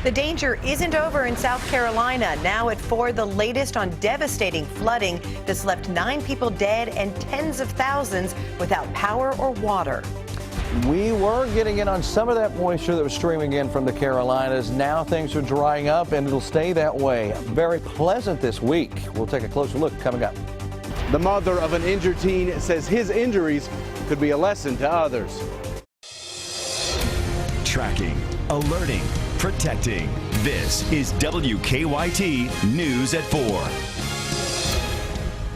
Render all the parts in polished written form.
The danger isn't over in South Carolina. Now at 4, the latest on devastating flooding that's left 9 people dead and tens of thousands without power or water. We were getting in on some of that moisture that was streaming in from the Carolinas. Now things are drying up and it'll stay that way. Very pleasant this week. We'll take a closer look coming up. The mother of an injured teen says his injuries could be a lesson to others. Tracking, alerting, protecting. This is WKYT News at 4.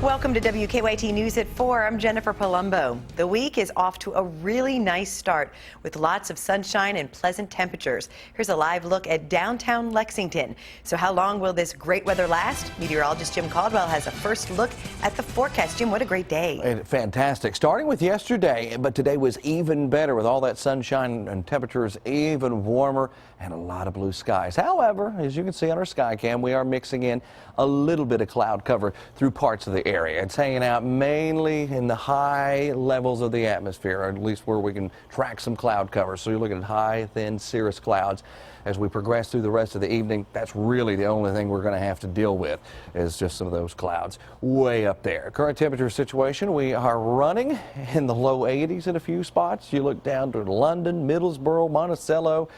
Welcome to WKYT News at 4. I'm Jennifer Palumbo. The week is off to a really nice start with lots of sunshine and pleasant temperatures. Here's a live look at downtown Lexington. So how long will this great weather last? Meteorologist Jim Caldwell has a first look at the forecast. Jim, what a great day. Fantastic. Starting with yesterday, but today was even better with all that sunshine and temperatures even warmer and a lot of blue skies. However, as you can see on our sky cam, we are mixing in a little bit of cloud cover through parts of the area. It's hanging out mainly in the high levels of the atmosphere, or at least where we can track some cloud cover. So you're looking at high, thin, cirrus clouds. As we progress through the rest of the evening, that's really the only thing we're going to have to deal with is just some of those clouds way up there. Current temperature situation, we are running in the low 80s in a few spots. You look down to London, Middlesboro, Monticello,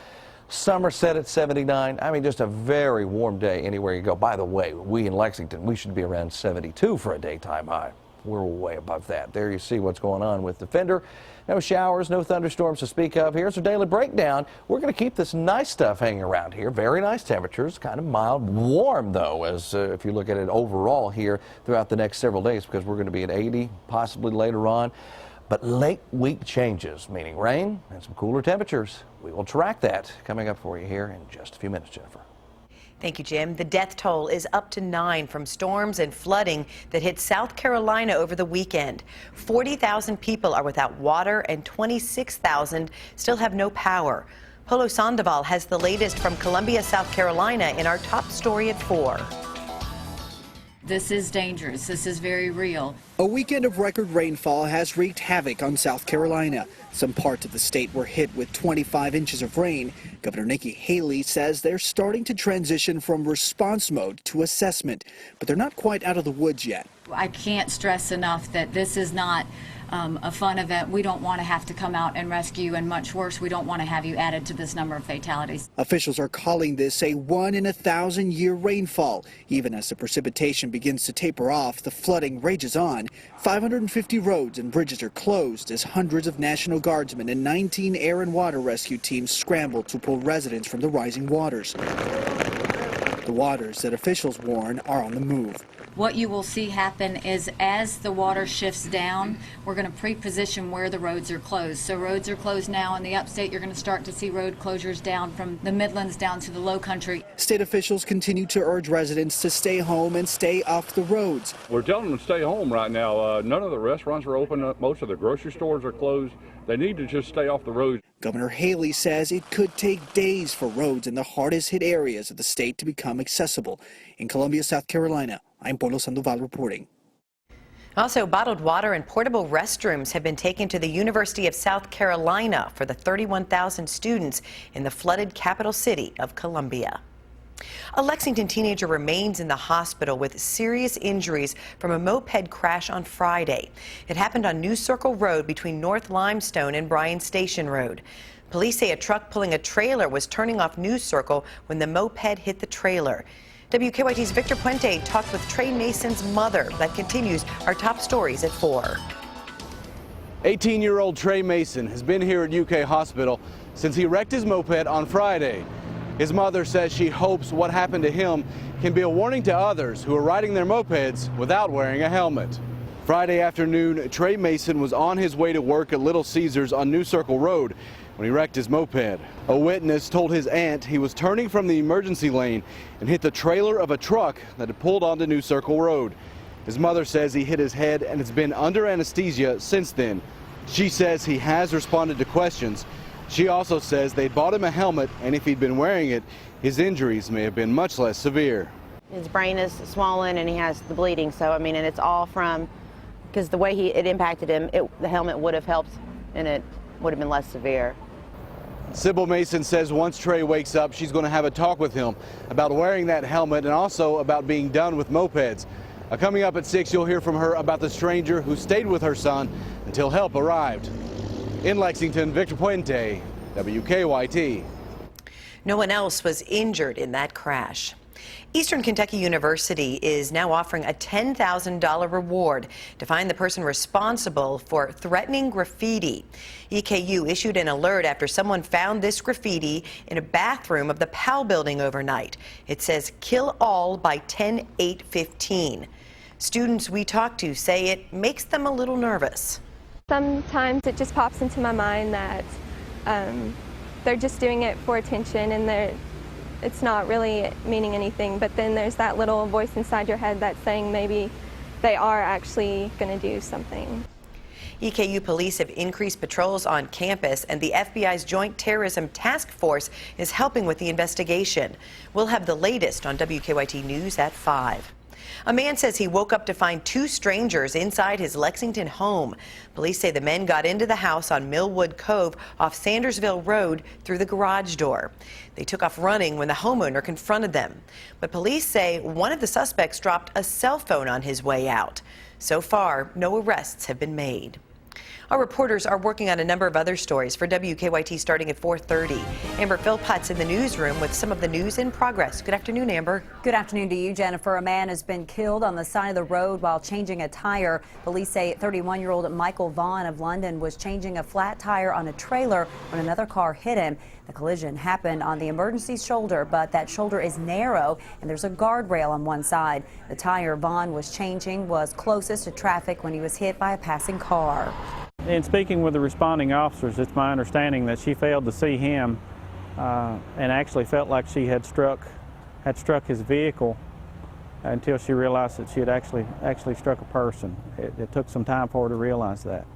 Somerset at 79. I mean, just a very warm day anywhere you go. By the way, we in Lexington, we should be around 72 for a daytime high. We're way above that. There you see what's going on with the fender. No showers, no thunderstorms to speak of. Here's our daily breakdown. We're going to keep this nice stuff hanging around here. Very nice temperatures, kind of mild, warm though, as if you look at it overall here throughout the next several days, because we're going to be at 80 possibly later on. But late week changes, meaning rain and some cooler temperatures. We will track that coming up for you here in just a few minutes, Jennifer. Thank you, Jim. The death toll is up to 9 from storms and flooding that hit South Carolina over the weekend. 40,000 people are without water and 26,000 still have no power. Polo Sandoval has the latest from Columbia, South Carolina in our top story at 4. This is dangerous. This is very real. A weekend of record rainfall has wreaked havoc on South Carolina. Some parts of the state were hit with 25 inches of rain. Governor Nikki Haley says they're starting to transition from response mode to assessment, but they're not quite out of the woods yet. I can't stress enough that this is not a fun event. We don't want to have to come out and rescue, and much worse, we don't want to have you added to this number of fatalities. Officials are calling this a 1 in 1,000-year rainfall. Even as the precipitation begins to taper off, the flooding rages on. 550 roads and bridges are closed as hundreds of National Guardsmen and 19 air and water rescue teams scramble to pull residents from the rising waters. The waters that officials warn are on the move. What you will see happen is as the water shifts down, we're going to pre-position where the roads are closed. So roads are closed now in the upstate. You're going to start to see road closures down from the Midlands down to the low country. State officials continue to urge residents to stay home and stay off the roads. We're telling them to stay home right now. None of the restaurants are open. Most of the grocery stores are closed. They need to just stay off the road. Governor Haley says it could take days for roads in the hardest hit areas of the state to become accessible. In Columbia, South Carolina, I'm Polo Sandoval reporting. Also, bottled water and portable restrooms have been taken to the University of South Carolina for the 31,000 students in the flooded capital city of Columbia. A Lexington teenager remains in the hospital with serious injuries from a moped crash on Friday. It happened on New Circle Road between North Limestone and Bryan Station Road. Police say a truck pulling a trailer was turning off New Circle when the moped hit the trailer. WKYT's Victor Puente talked with Trey Mason's mother. That continues our top stories at 4. 18-year-old Trey Mason has been here at UK Hospital since he wrecked his moped on Friday. His mother says she hopes what happened to him can be a warning to others who are riding their mopeds without wearing a helmet. Friday afternoon, Trey Mason was on his way to work at Little Caesars on New Circle Road when he wrecked his moped. A witness told his aunt he was turning from the emergency lane and hit the trailer of a truck that had pulled onto New Circle Road. His mother says he hit his head and has been under anesthesia since then. She says he has responded to questions. She also says they bought him a helmet, and if he'd been wearing it, his injuries may have been much less severe. His brain is swollen and he has the bleeding, so I mean, and it's all from, because the way it impacted him, the helmet would have helped and it would have been less severe. Sybil Mason says once Trey wakes up, she's going to have a talk with him about wearing that helmet and also about being done with mopeds. Coming up at 6, you'll hear from her about the stranger who stayed with her son until help arrived. In Lexington, Victor Puente, WKYT. No one else was injured in that crash. Eastern Kentucky University is now offering a $10,000 reward to find the person responsible for threatening graffiti. EKU issued an alert after someone found this graffiti in a bathroom of the Powell building overnight. It says, "Kill all by 10/8/15. Students we talked to say it makes them a little nervous. Sometimes it just pops into my mind that they're just doing it for attention and it's not really meaning anything, but then there's that little voice inside your head that's saying maybe they are actually going to do something. EKU police have increased patrols on campus, and the FBI's Joint Terrorism Task Force is helping with the investigation. We'll have the latest on WKYT News at 5. A man says he woke up to find 2 strangers inside his Lexington home. Police say the men got into the house on Millwood Cove off Sandersville Road through the garage door. They took off running when the homeowner confronted them. But police say one of the suspects dropped a cell phone on his way out. So far, no arrests have been made. Our reporters are working on a number of other stories for WKYT starting at 4:30. Amber Philpott's in the newsroom with some of the news in progress. Good afternoon, Amber. Good afternoon to you, Jennifer. A man has been killed on the side of the road while changing a tire. Police say 31-year-old Michael Vaughn of London was changing a flat tire on a trailer when another car hit him. The collision happened on the emergency shoulder, but that shoulder is narrow and there's a guardrail on one side. The tire Vaughn was changing was closest to traffic when he was hit by a passing car. In speaking with the responding officers, it's my understanding that she failed to see him and actually felt like she had struck his vehicle until she realized that she had actually struck a person. It took some time for her to realize that.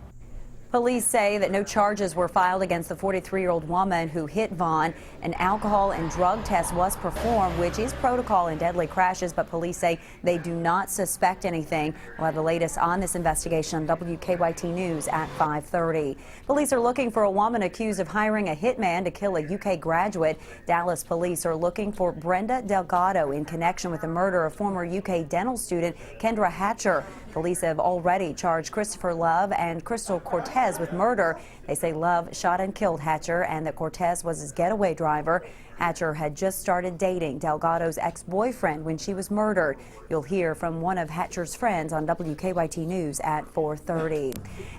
Police say that no charges were filed against the 43-year-old woman who hit Vaughn. An alcohol and drug test was performed, which is protocol in deadly crashes, but police say they do not suspect anything. We'll have the latest on this investigation on WKYT News at 5:30. Police are looking for a woman accused of hiring a hitman to kill a UK graduate. Dallas police are looking for Brenda Delgado in connection with the murder of former UK dental student Kendra Hatcher. Police have already charged Christopher Love and Crystal Cortez with murder. They say Love shot and killed Hatcher and that Cortez was his getaway driver. Hatcher had just started dating Delgado's ex-boyfriend when she was murdered. You'll hear from one of Hatcher's friends on WKYT News at 4:30.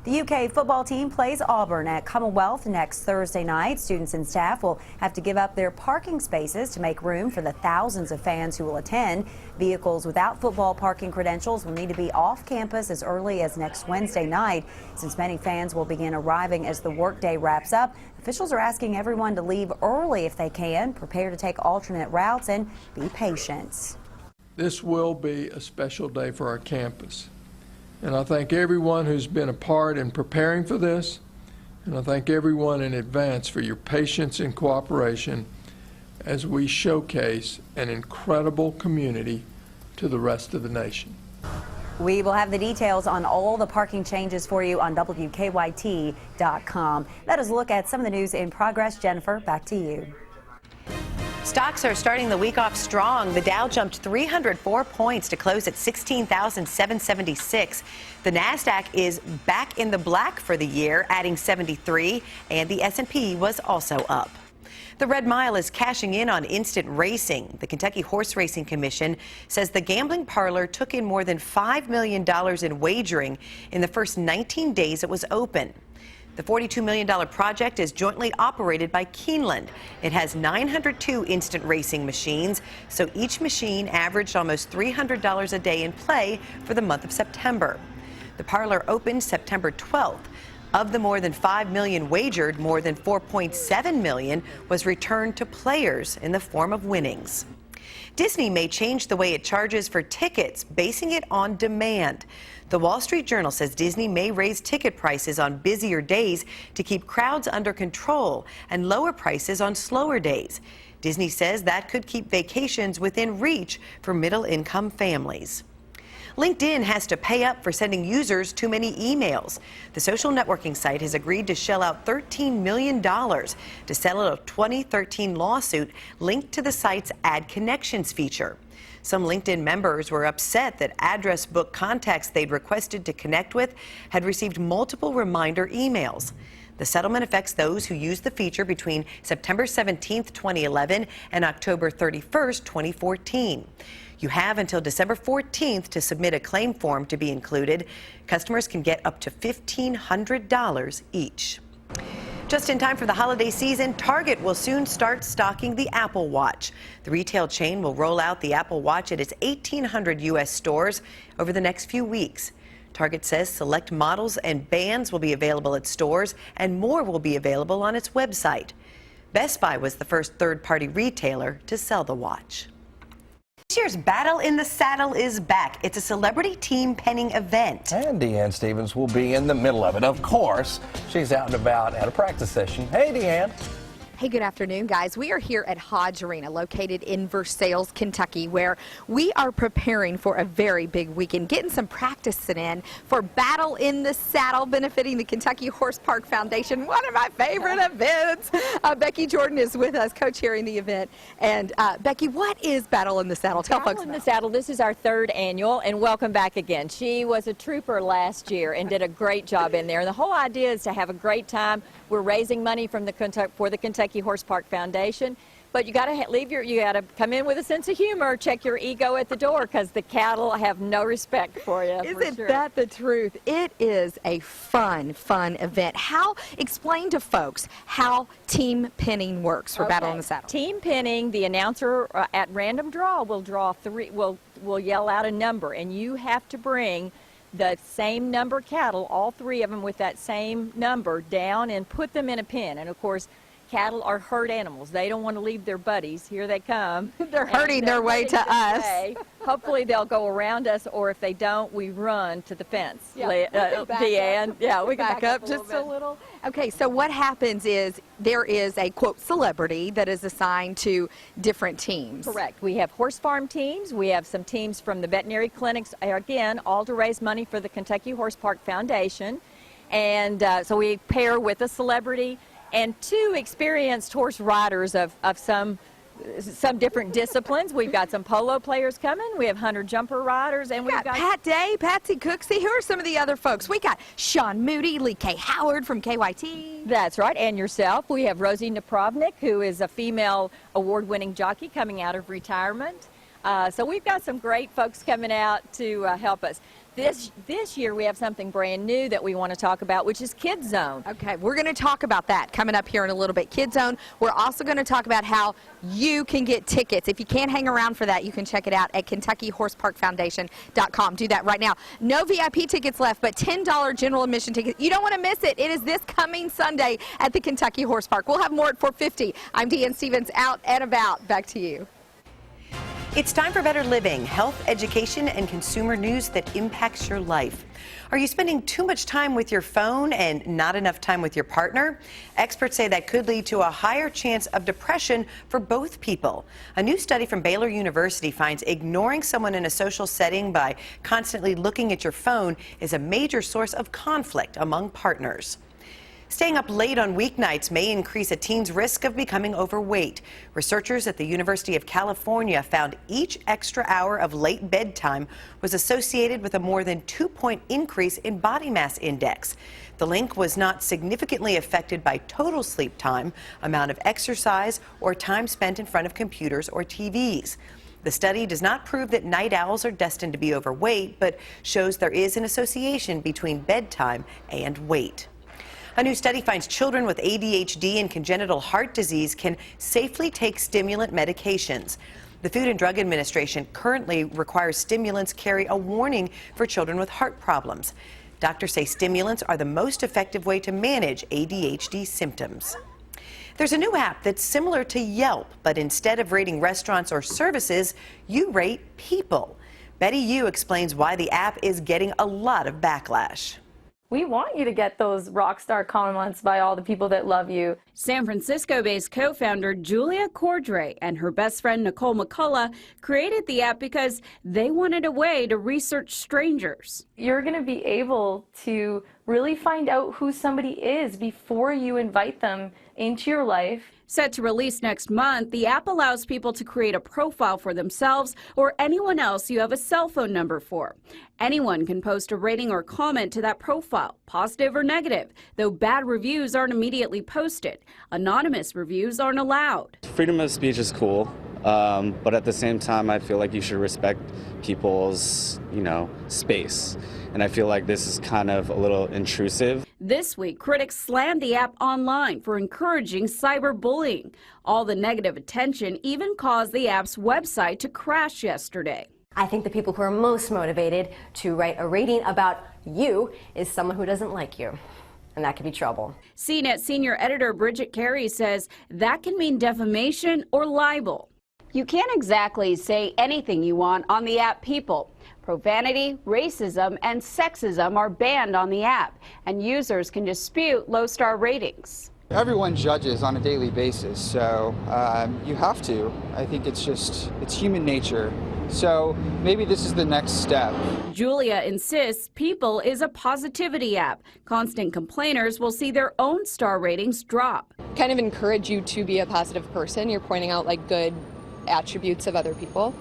The UK football team plays Auburn at Commonwealth next Thursday night. Students and staff will have to give up their parking spaces to make room for the thousands of fans who will attend. Vehicles without football parking credentials will need to be off campus as early as next Wednesday night. Since many fans will begin arriving as the workday wraps up, officials are asking everyone to leave early if they can, prepare to take alternate routes, and be patient. This will be a special day for our campus. And I thank everyone who's been a part in preparing for this. And I thank everyone in advance for your patience and cooperation as we showcase an incredible community to the rest of the nation. We will have the details on all the parking changes for you on WKYT.com. Let us look at some of the news in progress. Jennifer, back to you. Stocks are starting the week off strong. The Dow jumped 304 points to close at 16,776. The Nasdaq is back in the black for the year, adding 73, and the S&P was also up. The Red Mile is cashing in on instant racing. The Kentucky Horse Racing Commission says the gambling parlor took in more than $5 million in wagering in the first 19 days it was open. The $42 million project is jointly operated by Keeneland. It has 902 instant racing machines, so each machine averaged almost $300 a day in play for the month of September. The parlor opened September 12th. Of the more than $5 million wagered, more than $4.7 million was returned to players in the form of winnings. Disney may change the way it charges for tickets, basing it on demand. The Wall Street Journal says Disney may raise ticket prices on busier days to keep crowds under control and lower prices on slower days. Disney says that could keep vacations within reach for middle-income families. LinkedIn has to pay up for sending users too many emails. The social networking site has agreed to shell out $13 million to settle a 2013 lawsuit linked to the site's Add Connections feature. Some LinkedIn members were upset that address book contacts they'd requested to connect with had received multiple reminder emails. The settlement affects those who used the feature between September 17, 2011 and October 31, 2014. You have until December 14th to submit a claim form to be included. Customers can get up to $1,500 each. Just in time for the holiday season, Target will soon start stocking the Apple Watch. The retail chain will roll out the Apple Watch at its 1,800 U.S. stores over the next few weeks. Target says select models and bands will be available at stores, and more will be available on its website. Best Buy was the first third-party retailer to sell the watch. This year's Battle in the Saddle is back. It's a celebrity team penning event. And Deanne Stevens will be in the middle of it. Of course, she's out and about at a practice session. Hey, Deanne. Hey, good afternoon, guys. We are here at Hodge Arena, located in Versailles, Kentucky, where we are preparing for a very big weekend, getting some practice in for Battle in the Saddle, benefiting the Kentucky Horse Park Foundation, one of my favorite events. Becky Jordan is with us, co-chairing the event. And Becky, what is Battle in the Saddle? Tell folks Battle in the Saddle, this is our third annual, and welcome back again. She was a trooper last year and did a great job in there. And the whole idea is to have a great time. We're raising money from for the Kentucky Horse Park Foundation, but you got to come in with a sense of humor, check your ego at the door, because the cattle have no respect for you. Isn't that the truth? It is a fun event. Explain to folks how team pinning works for Battle in the Saddle. Team pinning, the announcer at random draw will draw three, will yell out a number, and you have to bring the same number cattle, all three of them with that same number, down and put them in a pen. And of course, cattle are herd animals. They don't want to leave their buddies. Here they come. They're herding their way to us. Hopefully they'll go around us, or if they don't, we run to the fence. Yeah, Deanne. Yeah, we can back up just a little. Okay, so what happens is there is a, quote, celebrity that is assigned to different teams. Correct. We have horse farm teams. We have some teams from the veterinary clinics, again, all to raise money for the Kentucky Horse Park Foundation. And so we pair with a celebrity and two experienced horse riders of some different disciplines. We've got some polo players coming. We have hunter jumper riders, and we've got Pat Day, Patsy Cooksey. Who are some of the other folks? We got Sean Moody, Lee K. Howard from KYT. That's right, and yourself. We have Rosie Napravnik, who is a female award-winning jockey coming out of retirement. So we've got some great folks coming out to help us. This year we have something brand new that we want to talk about, which is Kids Zone. Okay, we're going to talk about that coming up here in a little bit. Kids Zone. We're also going to talk about how you can get tickets. If you can't hang around for that, you can check it out at KentuckyHorseParkFoundation.com. Do that right now. No VIP tickets left, but $10 general admission tickets. You don't want to miss it. It is this coming Sunday at the Kentucky Horse Park. We'll have more at 4:50. I'm Deanne Stevens, out and about. Back to you. It's time for Better Living, health, education, and consumer news that impacts your life. Are you spending too much time with your phone and not enough time with your partner? Experts say that could lead to a higher chance of depression for both people. A new study from Baylor University finds ignoring someone in a social setting by constantly looking at your phone is a major source of conflict among partners. Staying up late on weeknights may increase a teen's risk of becoming overweight. Researchers at the University of California found each extra hour of late bedtime was associated with a more than 2-point increase in body mass index. The link was not significantly affected by total sleep time, amount of exercise, or time spent in front of computers or TVs. The study does not prove that night owls are destined to be overweight, but shows there is an association between bedtime and weight. A new study finds children with ADHD and congenital heart disease can safely take stimulant medications. The Food and Drug Administration currently requires stimulants carry a warning for children with heart problems. Doctors say stimulants are the most effective way to manage ADHD symptoms. There's a new app that's similar to Yelp, but instead of rating restaurants or services, you rate people. Betty Yu explains why the app is getting a lot of backlash. We want you to get those rock star comments by all the people that love you. San Francisco-based co-founder Julia Cordray and her best friend Nicole McCullough created the app because they wanted a way to research strangers. You're going to be able to really find out who somebody is before you invite them into your life. Set to release next month, the app allows people to create a profile for themselves or anyone else you have a cell phone number for. Anyone can post a rating or comment to that profile, positive or negative, though bad reviews aren't immediately posted. Anonymous reviews aren't allowed. Freedom of speech is cool, but at the same time, I feel like you should respect people's, space. And I feel like this is kind of a little intrusive. This week, critics slammed the app online for encouraging cyberbullying. All the negative attention even caused the app's website to crash yesterday. I think the people who are most motivated to write a rating about you is someone who doesn't like you. And that could be trouble. CNET senior editor Bridget Carey says that can mean defamation or libel. You can't exactly say anything you want on the app People. Profanity, racism, and sexism are banned on the app, and users can dispute low-star ratings. Everyone judges on a daily basis, so you have to. I think it's human nature. So maybe this is the next step. Julia insists People is a positivity app. Constant complainers will see their own star ratings drop. Kind of encourage you to be a positive person. You're pointing out like good attributes of other people.